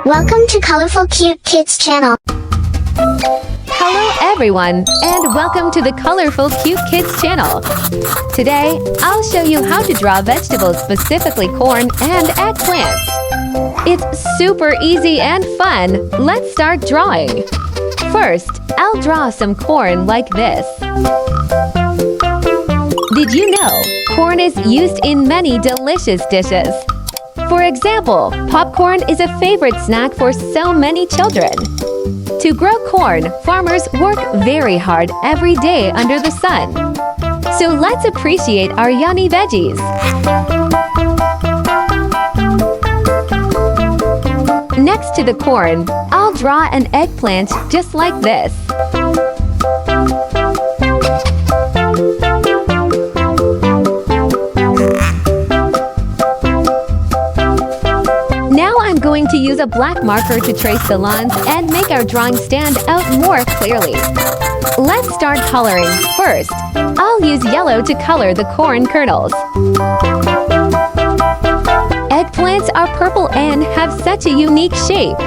Welcome to Colorful Cute Kids channel. Hello everyone, and welcome to the Colorful Cute Kids channel. Today, I'll show you how to draw vegetables, specifically corn and eggplants. It's super easy and fun. Let's start drawing. First, I'll draw some corn like this. Did you know corn is used in many delicious dishes? For example, popcorn is a favorite snack for so many children. To grow corn, farmers work very hard every day under the sun. So let's appreciate our yummy veggies. Next to the corn, I'll draw an eggplant just like this. Now I'm going to use a black marker to trace the lines and make our drawing stand out more clearly. Let's start coloring. First, I'll use yellow to color the corn kernels. Eggplants are purple and have such a unique shape.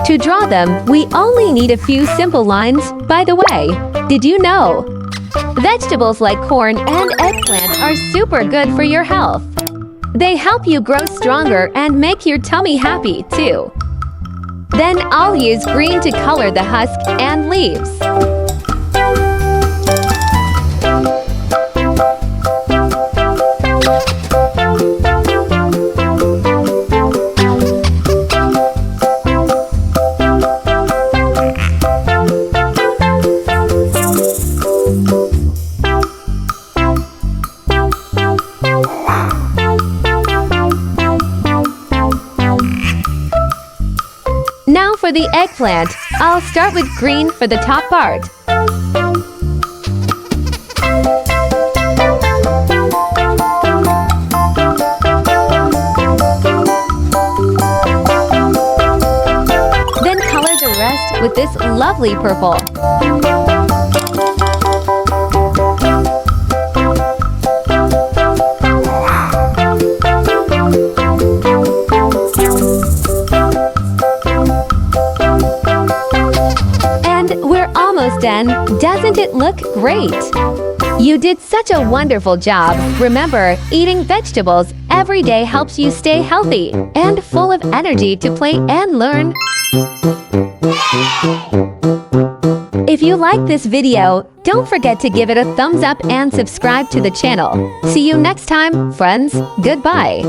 To draw them, we only need a few simple lines. By the way, did you know? Vegetables like corn and eggplant are super good for your health. They help you grow stronger and make your tummy happy, too. Then I'll use green to color the husk and leaves. Now for the eggplant, I'll start with green for the top part. Then color the rest with this lovely purple. We're almost done. Doesn't it look great? You did such a wonderful job. Remember, eating vegetables every day helps you stay healthy and full of energy to play and learn. If you like this video, don't forget to give it a thumbs up and subscribe to the channel. See you next time, friends. Goodbye.